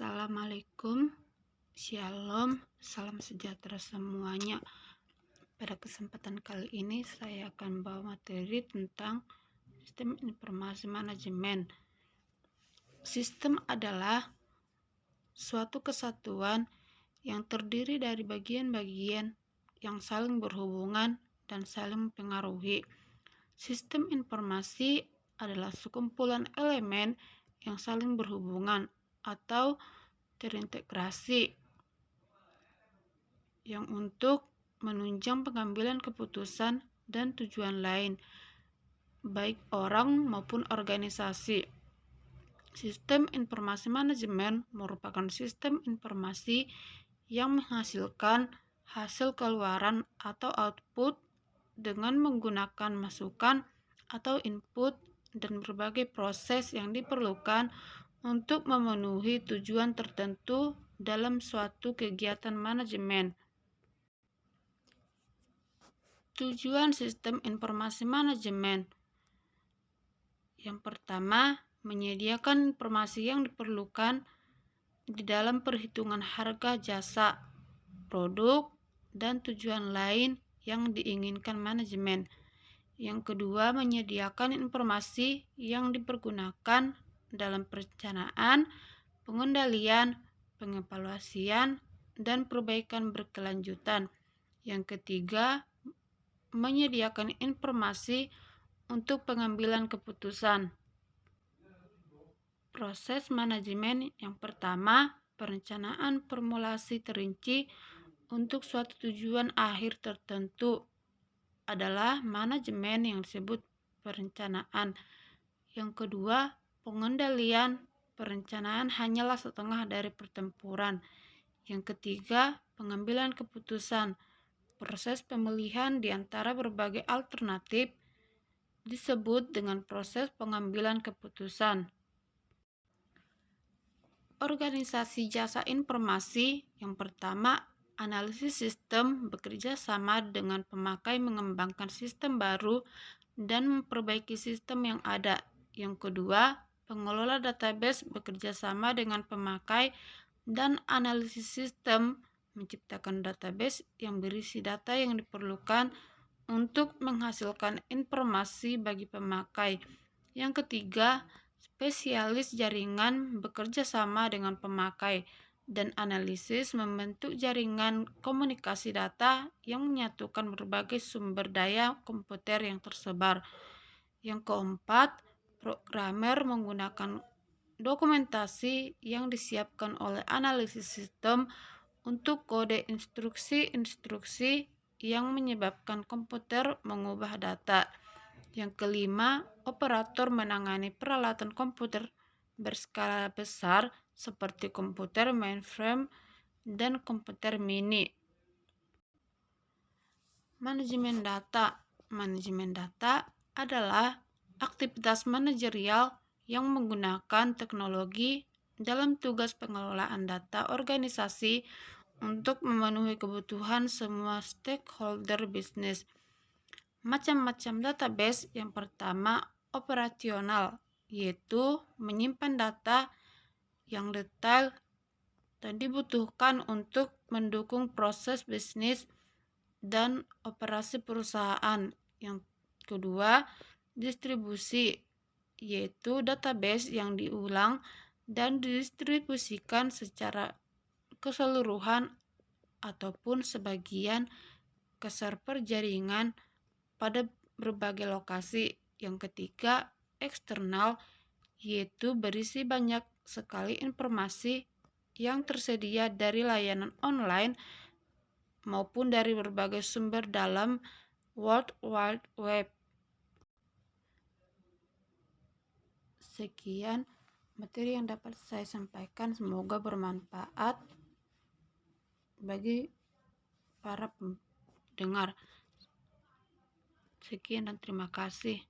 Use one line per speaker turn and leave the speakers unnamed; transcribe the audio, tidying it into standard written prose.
Assalamualaikum, Shalom, salam sejahtera semuanya. Pada kesempatan kali ini saya akan bawa materi tentang sistem informasi manajemen. Sistem adalah suatu kesatuan yang terdiri dari bagian-bagian yang saling berhubungan dan saling mempengaruhi. Sistem informasi adalah sekumpulan elemen yang saling berhubungan atau terintegrasi yang untuk menunjang pengambilan keputusan dan tujuan lain, baik orang maupun organisasi. Sistem informasi manajemen merupakan sistem informasi yang menghasilkan hasil keluaran atau output dengan menggunakan masukan atau input dan berbagai proses yang diperlukan untuk memenuhi tujuan tertentu dalam suatu kegiatan manajemen. Tujuan sistem informasi manajemen. Yang pertama, menyediakan informasi yang diperlukan di dalam perhitungan harga jasa, produk, dan tujuan lain yang diinginkan manajemen. Yang kedua, menyediakan informasi yang dipergunakan dalam perencanaan, pengendalian, pengevaluasian, dan perbaikan berkelanjutan. Yang ketiga, menyediakan informasi untuk pengambilan keputusan. Proses manajemen yang pertama, perencanaan formulasi terinci untuk suatu tujuan akhir tertentu adalah manajemen yang disebut perencanaan. Yang kedua, pengendalian perencanaan hanyalah setengah dari pertempuran. Yang ketiga, pengambilan keputusan. Proses pemilihan di antara berbagai alternatif disebut dengan proses pengambilan keputusan. Organisasi jasa informasi yang pertama, analisis sistem bekerja sama dengan pemakai mengembangkan sistem baru dan memperbaiki sistem yang ada. Yang kedua, pengelola database bekerja sama dengan pemakai dan analisis sistem menciptakan database yang berisi data yang diperlukan untuk menghasilkan informasi bagi pemakai. Yang ketiga, spesialis jaringan bekerja sama dengan pemakai dan analisis membentuk jaringan komunikasi data yang menyatukan berbagai sumber daya komputer yang tersebar. Yang keempat, programmer menggunakan dokumentasi yang disiapkan oleh analisis sistem untuk kode instruksi-instruksi yang menyebabkan komputer mengubah data. Yang kelima, operator menangani peralatan komputer berskala besar seperti komputer mainframe dan komputer mini. Manajemen data. Manajemen data adalah aktivitas manajerial yang menggunakan teknologi dalam tugas pengelolaan data organisasi untuk memenuhi kebutuhan semua stakeholder bisnis. Macam-macam database. Yang pertama, operasional, yaitu menyimpan data yang detail dan dibutuhkan untuk mendukung proses bisnis dan operasi perusahaan. Yang kedua, distribusi, yaitu database yang diulang dan didistribusikan secara keseluruhan ataupun sebagian ke server jaringan pada berbagai lokasi. Yang ketiga, eksternal, yaitu berisi banyak sekali informasi yang tersedia dari layanan online maupun dari berbagai sumber dalam World Wide Web. Sekian materi yang dapat saya sampaikan, semoga bermanfaat bagi para pendengar. Sekian dan terima kasih.